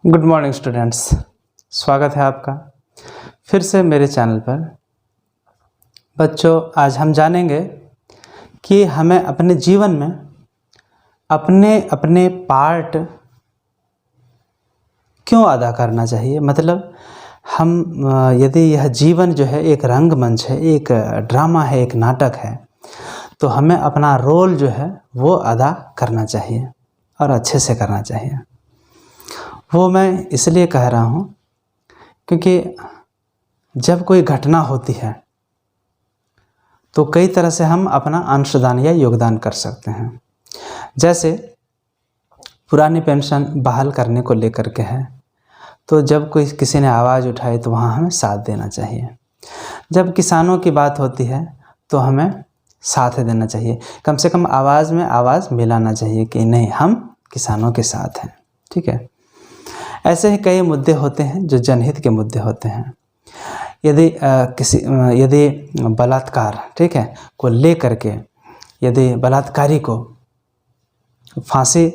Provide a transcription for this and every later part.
Good morning students, स्वागत है आपका फिर से मेरे चैनल पर। बच्चों, आज हम जानेंगे कि हमें अपने जीवन में अपने अपने पार्ट क्यों अदा करना चाहिए। मतलब हम यदि यह जीवन जो है एक रंगमंच है, एक ड्रामा है, एक नाटक है, तो हमें अपना रोल जो है वो अदा करना चाहिए और अच्छे से करना चाहिए। वो मैं इसलिए कह रहा हूँ क्योंकि जब कोई घटना होती है तो कई तरह से हम अपना अंशदान या योगदान कर सकते हैं। जैसे पुरानी पेंशन बहाल करने को लेकर के है, तो जब कोई किसी ने आवाज़ उठाई तो वहाँ हमें साथ देना चाहिए। जब किसानों की बात होती है तो हमें साथ देना चाहिए, कम से कम आवाज़ में आवाज़ मिलाना चाहिए कि नहीं, हम किसानों के साथ हैं। ठीक है, ऐसे ही कई मुद्दे होते हैं जो जनहित के मुद्दे होते हैं। यदि बलात्कार ठीक है को लेकर के यदि बलात्कारी को फांसी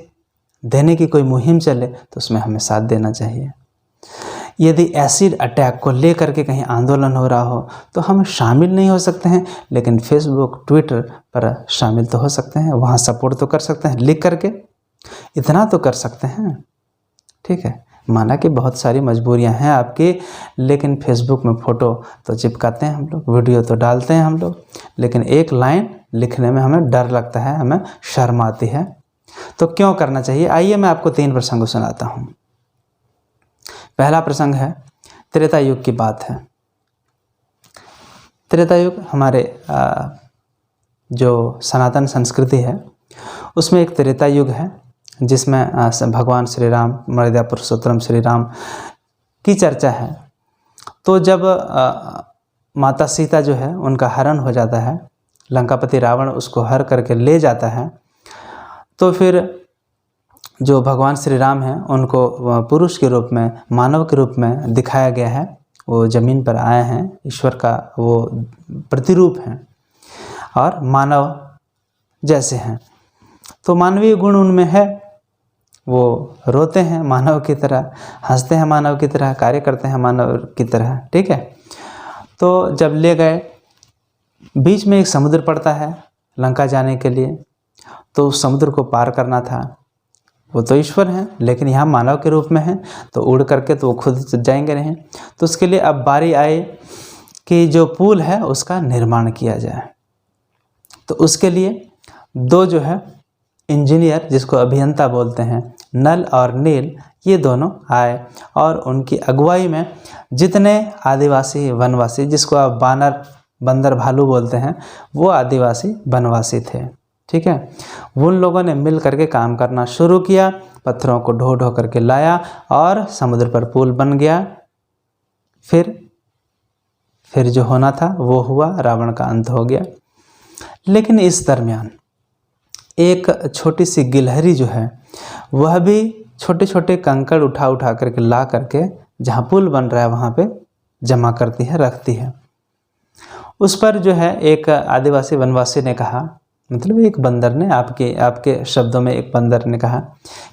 देने की कोई मुहिम चले तो उसमें हमें साथ देना चाहिए। यदि एसिड अटैक को लेकर के कहीं आंदोलन हो रहा हो तो हम शामिल नहीं हो सकते हैं, लेकिन फेसबुक ट्विटर पर शामिल तो हो सकते हैं, वहाँ सपोर्ट तो कर सकते हैं, लिख करके इतना तो कर सकते हैं। ठीक है, माना कि बहुत सारी मजबूरियां हैं आपकी, लेकिन फेसबुक में फ़ोटो तो चिपकाते हैं हम लोग, वीडियो तो डालते हैं हम लोग, लेकिन एक लाइन लिखने में हमें डर लगता है, हमें शर्म आती है। तो क्यों करना चाहिए? आइए मैं आपको 3 प्रसंग सुनाता हूँ। पहला प्रसंग है त्रेता युग की बात है। त्रेता युग हमारे जो सनातन संस्कृति है उसमें एक त्रेता युग है जिसमें भगवान श्री राम, मर्यादा पुरुषोत्तम श्री राम की चर्चा है। तो जब माता सीता जो है उनका हरण हो जाता है, लंकापति रावण उसको हर करके ले जाता है, तो फिर जो भगवान श्री राम हैं उनको पुरुष के रूप में, मानव के रूप में दिखाया गया है। वो ज़मीन पर आए हैं, ईश्वर का वो प्रतिरूप हैं और मानव जैसे हैं। तो मानवीय गुण उनमें है, वो रोते हैं मानव की तरह, हंसते हैं मानव की तरह, कार्य करते हैं मानव की तरह। ठीक है, तो जब ले गए, बीच में एक समुद्र पड़ता है लंका जाने के लिए, तो उस समुद्र को पार करना था। वो तो ईश्वर हैं लेकिन यहाँ मानव के रूप में हैं, तो उड़ करके तो वो खुद जाएंगे नहीं। तो उसके लिए अब बारी आई कि जो पुल है उसका निर्माण किया जाए। तो उसके लिए 2 जो है इंजीनियर, जिसको अभियंता बोलते हैं, नल और नील, ये दोनों आए और उनकी अगुवाई में जितने आदिवासी वनवासी, जिसको आप बानर, बंदर, भालू बोलते हैं, वो आदिवासी वनवासी थे। ठीक है, उन लोगों ने मिल करके काम करना शुरू किया, पत्थरों को ढो ढो करके लाया और समुद्र पर पुल बन गया। फिर जो होना था वो हुआ, रावण का अंत हो गया। लेकिन इस दरमियान एक छोटी सी गिलहरी जो है वह भी छोटे छोटे कंकड़ उठा उठा करके ला करके जहाँ पुल बन रहा है वहाँ पे जमा करती है, रखती है। उस पर जो है एक आदिवासी वनवासी ने कहा, मतलब एक बंदर ने, आपके शब्दों में एक बंदर ने कहा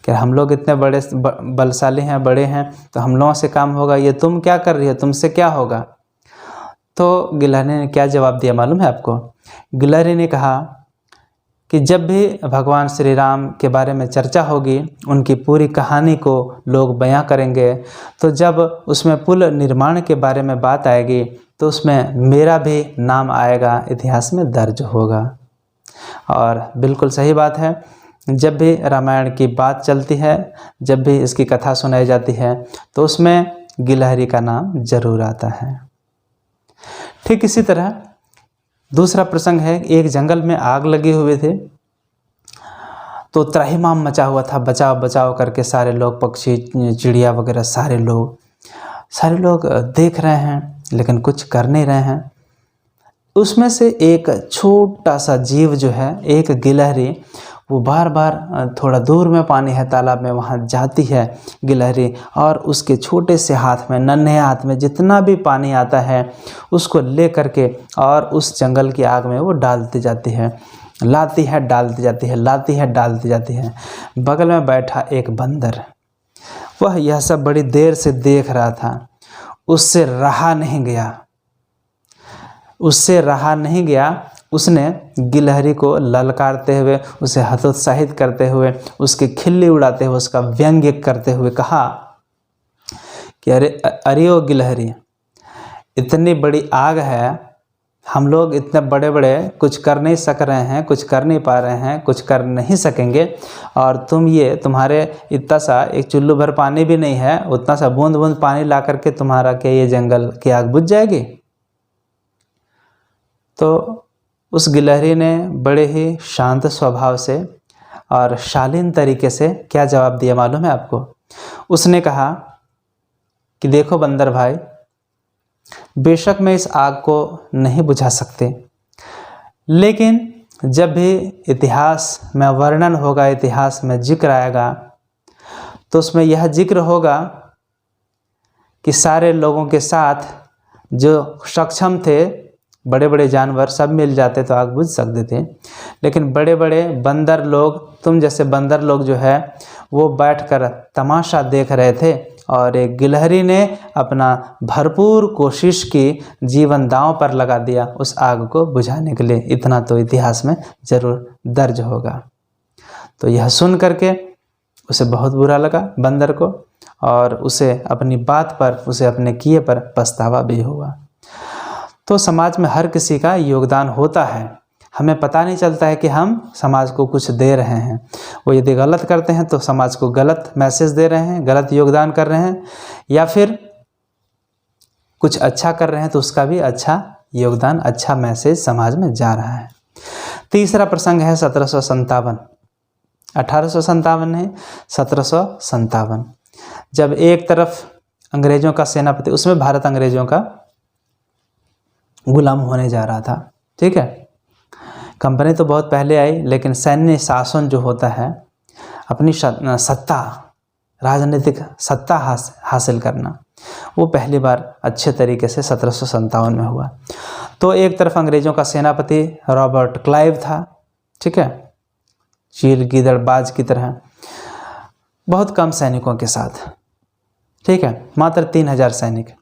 कि हम लोग इतने बड़े बलशाली हैं, बड़े हैं, तो हम लोगों से काम होगा, ये तुम क्या कर रही हो, तुमसे क्या होगा? तो गिलहरी ने क्या जवाब दिया मालूम है आपको? गिलहरी ने कहा कि जब भी भगवान श्री राम के बारे में चर्चा होगी, उनकी पूरी कहानी को लोग बयां करेंगे, तो जब उसमें पुल निर्माण के बारे में बात आएगी तो उसमें मेरा भी नाम आएगा, इतिहास में दर्ज होगा। और बिल्कुल सही बात है, जब भी रामायण की बात चलती है, जब भी इसकी कथा सुनाई जाती है, तो उसमें गिलहरी का नाम जरूर आता है। ठीक इसी तरह दूसरा प्रसंग है, एक जंगल में आग लगे हुए थे, तो त्राहिमाम मचा हुआ था, बचाव बचाव करके सारे लोग, पक्षी, चिड़िया वगैरह, सारे लोग देख रहे हैं लेकिन कुछ कर नहीं रहे हैं। उसमें से एक छोटा सा जीव जो है, एक गिलहरी, वो बार बार, थोड़ा दूर में पानी है तालाब में, वहाँ जाती है गिलहरी और उसके छोटे से हाथ में, नन्हे हाथ में जितना भी पानी आता है उसको ले करके और उस जंगल की आग में वो डालती जाती है, लाती है डालती जाती है, लाती है डालती जाती है। बगल में बैठा एक बंदर, वह यह सब बड़ी देर से देख रहा था। उससे रहा नहीं गया। उसने गिलहरी को ललकारते हुए, उसे हतोत्साहित करते हुए, उसकी खिल्ली उड़ाते हुए, उसका व्यंग्य करते हुए कहा कि अरे ओ गिलहरी, इतनी बड़ी आग है, हम लोग इतने बड़े बड़े कुछ कर नहीं सक रहे हैं, कुछ कर नहीं पा रहे हैं, कुछ कर नहीं सकेंगे, और तुम्हारे इतना सा एक चुल्लू भर पानी भी नहीं है, उतना सा बूंद बूंद पानी ला करके तुम्हारा क्या ये जंगल की आग बुझ जाएगी? तो उस गिलहरी ने बड़े ही शांत स्वभाव से और शालीन तरीके से क्या जवाब दिया मालूम है आपको? उसने कहा कि देखो बंदर भाई, बेशक मैं इस आग को नहीं बुझा सकते, लेकिन जब भी इतिहास में वर्णन होगा, इतिहास में जिक्र आएगा, तो उसमें यह जिक्र होगा कि सारे लोगों के साथ जो सक्षम थे, बड़े बड़े जानवर सब मिल जाते तो आग बुझ सकते थे, लेकिन बड़े बड़े बंदर लोग, तुम जैसे बंदर लोग जो है वो बैठकर तमाशा देख रहे थे, और एक गिलहरी ने अपना भरपूर कोशिश की, जीवन दांव पर लगा दिया उस आग को बुझाने के लिए। इतना तो इतिहास में ज़रूर दर्ज होगा। तो यह सुन करके उसे बहुत बुरा लगा बंदर को, और उसे अपनी बात पर, उसे अपने किए पर पछतावा भी हुआ। तो समाज में हर किसी का योगदान होता है, हमें पता नहीं चलता है कि हम समाज को कुछ दे रहे हैं। वो यदि गलत करते हैं तो समाज को गलत मैसेज दे रहे हैं, गलत योगदान कर रहे हैं, या फिर कुछ अच्छा कर रहे हैं तो उसका भी अच्छा योगदान, अच्छा मैसेज समाज में जा रहा है। तीसरा प्रसंग है 1757। 1857 नहीं, 1757, जब एक तरफ अंग्रेजों का सेनापति, उसमें भारत अंग्रेजों का गुलाम होने जा रहा था, ठीक है। कंपनी तो बहुत पहले आई, लेकिन सैन्य शासन जो होता है, अपनी सत्ता, राजनीतिक सत्ता हासिल करना, वो पहली बार अच्छे तरीके से 1757 में हुआ। तो एक तरफ अंग्रेजों का सेनापति रॉबर्ट क्लाइव था, ठीक है, चील गीदड़बाज की तरह, बहुत कम सैनिकों के साथ, ठीक है, मात्र 3000 सैनिक,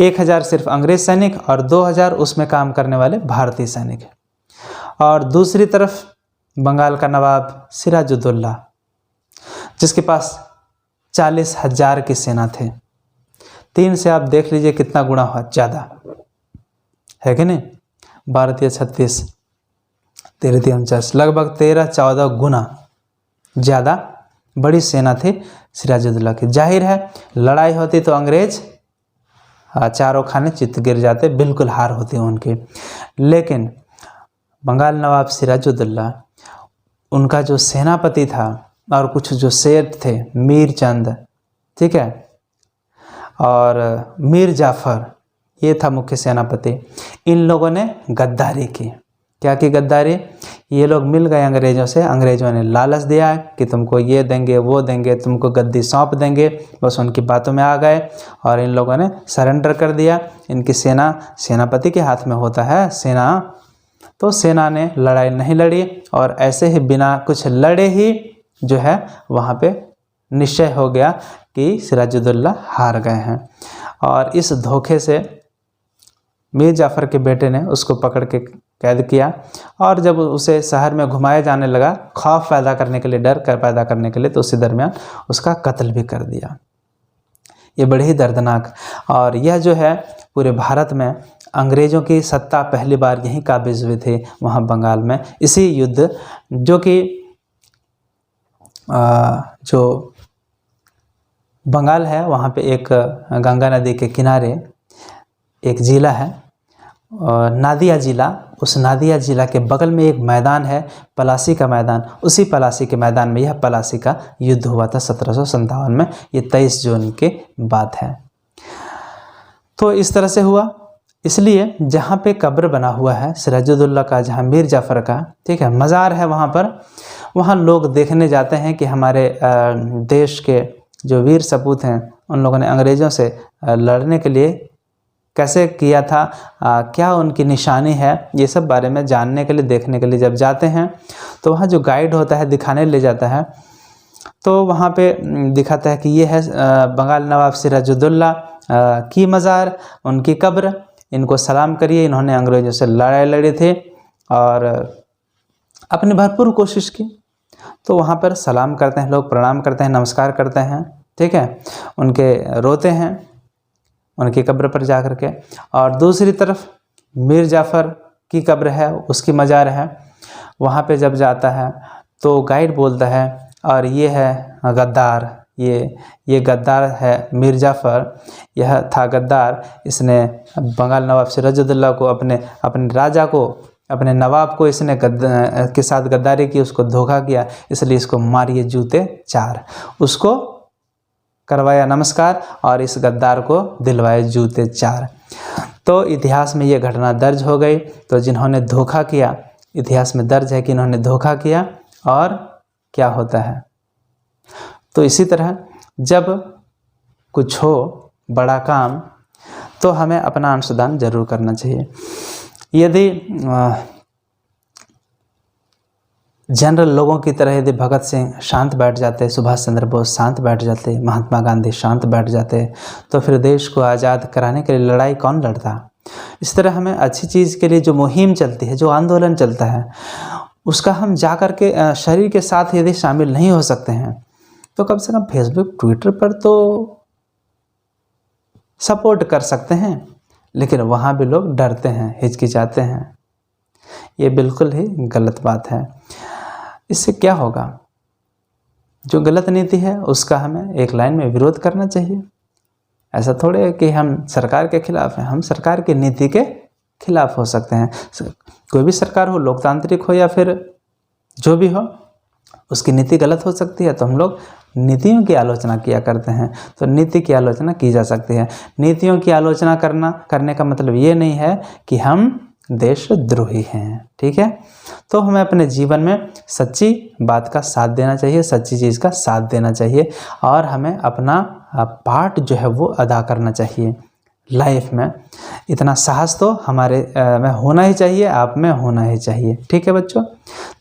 1000 सिर्फ अंग्रेज सैनिक और 2000 उसमें काम करने वाले भारतीय सैनिक। और दूसरी तरफ बंगाल का नवाब सिराजुद्दौला, जिसके पास 40,000 की सेना थे। 3 से आप देख लीजिए कितना गुना हुआ, ज़्यादा है कि नहीं? भारतीय 36, 43, लगभग 13-14 गुना ज़्यादा बड़ी सेना थी सिराजुद्दौला की। जाहिर है लड़ाई होती तो अंग्रेज चारों खाने चित्त गिर जाते, बिल्कुल हार होती उनकी। लेकिन बंगाल नवाब सिराजुद्दौला, उनका जो सेनापति था और कुछ जो सेठ थे, मीर चंद, ठीक है, और मीर जाफ़र, ये था मुख्य सेनापति। इन लोगों ने गद्दारी की। क्या की गद्दारी? ये लोग मिल गए अंग्रेज़ों से, अंग्रेज़ों ने लालच दिया कि तुमको ये देंगे, वो देंगे, तुमको गद्दी सौंप देंगे, बस उनकी बातों में आ गए और इन लोगों ने सरेंडर कर दिया। इनकी सेना सेनापति के हाथ में होता है सेना, तो सेना ने लड़ाई नहीं लड़ी और ऐसे ही बिना कुछ लड़े ही जो है वहाँ पे निश्चय हो गया कि सिराजुद्दौला हार गए हैं। और इस धोखे से मीर जाफ़र के बेटे ने उसको पकड़ के कैद किया, और जब उसे शहर में घुमाया जाने लगा, खौफ पैदा करने के लिए, डर पैदा करने के लिए, तो उसी दरमियान उसका कत्ल भी कर दिया। ये बड़े ही दर्दनाक, और यह जो है पूरे भारत में अंग्रेज़ों की सत्ता पहली बार यहीं काबिज हुई थी, वहाँ बंगाल में, इसी युद्ध, जो कि जो बंगाल है वहाँ पे एक गंगा नदी के किनारे एक ज़िला है, नादिया ज़िला। उस नादिया ज़िला के बगल में एक मैदान है, पलासी का मैदान। उसी पलासी के मैदान में यह पलासी का युद्ध हुआ था 1757 में। ये 23 जून की बात है। तो इस तरह से हुआ। इसलिए जहाँ पे कब्र बना हुआ है सिराजुद्दौला का, जहाँ मीर जाफ़र का, ठीक है, मज़ार है वहाँ पर, वहाँ लोग देखने जाते हैं कि हमारे देश के जो वीर सपूत हैं, उन लोगों ने अंग्रेज़ों से लड़ने के लिए कैसे किया था, क्या उनकी निशानी है, ये सब बारे में जानने के लिए, देखने के लिए जब जाते हैं तो वहाँ जो गाइड होता है, दिखाने ले जाता है, तो वहाँ पे दिखाता है कि ये है बंगाल नवाब सिराजुद्दौला की मज़ार, उनकी कब्र, इनको सलाम करिए। इन्होंने अंग्रेज़ों से लड़ाई लड़ी थी और अपनी भरपूर कोशिश की। तो वहाँ पर सलाम करते हैं लोग, प्रणाम करते हैं, नमस्कार करते हैं, ठीक है, उनके रोते हैं उनकी कब्र पर जा कर के। और दूसरी तरफ मीर जाफ़र की कब्र है, उसकी मज़ार है। वहाँ पे जब जाता है तो गाइड बोलता है और ये है गद्दार, ये गद्दार है मीर जाफ़र, यह था गद्दार, इसने बंगाल नवाब सिराजुद्दौला को अपने राजा को, अपने नवाब को इसने के साथ गद्दारी की, उसको धोखा किया, इसलिए इसको मारिए जूते 4। उसको करवाया नमस्कार और इस गद्दार को दिलवाए जूते 4। तो इतिहास में ये घटना दर्ज हो गई। तो जिन्होंने धोखा किया, इतिहास में दर्ज है कि इन्होंने धोखा किया और क्या होता है। तो इसी तरह जब कुछ हो बड़ा काम तो हमें अपना अंशदान जरूर करना चाहिए। यदि जनरल लोगों की तरह यदि भगत सिंह शांत बैठ जाते, सुभाष चंद्र बोस शांत बैठ जाते, महात्मा गांधी शांत बैठ जाते, तो फिर देश को आज़ाद कराने के लिए लड़ाई कौन लड़ता। इस तरह हमें अच्छी चीज़ के लिए जो मुहिम चलती है, जो आंदोलन चलता है, उसका हम जा कर के शरीर के साथ यदि शामिल नहीं हो सकते हैं तो कम से कम फेसबुक ट्विटर पर तो सपोर्ट कर सकते हैं, लेकिन वहाँ भी लोग डरते हैं, हिचकिचाते हैं। ये बिल्कुल ही गलत बात है। इससे क्या होगा, जो गलत नीति है उसका हमें एक लाइन में विरोध करना चाहिए। ऐसा थोड़े है कि हम सरकार के खिलाफ हैं, हम सरकार की नीति के खिलाफ हो सकते हैं। कोई भी सरकार हो, लोकतांत्रिक हो या फिर जो भी हो, उसकी नीति गलत हो सकती है, तो हम लोग नीतियों की आलोचना किया करते हैं। तो नीति की आलोचना की जा सकती है। नीतियों की आलोचना करने का मतलब ये नहीं है कि हम देशद्रोही हैं, ठीक है। तो हमें अपने जीवन में सच्ची बात का साथ देना चाहिए, सच्ची चीज़ का साथ देना चाहिए और हमें अपना पार्ट जो है वो अदा करना चाहिए लाइफ में। इतना साहस तो हमारे में होना ही चाहिए, आप में होना ही चाहिए, ठीक है बच्चों।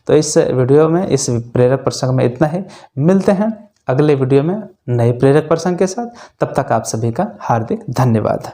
तो इस वीडियो में, इस प्रेरक प्रसंग में इतना ही। मिलते हैं अगले वीडियो में नए प्रेरक प्रसंग के साथ। तब तक आप सभी का हार्दिक धन्यवाद।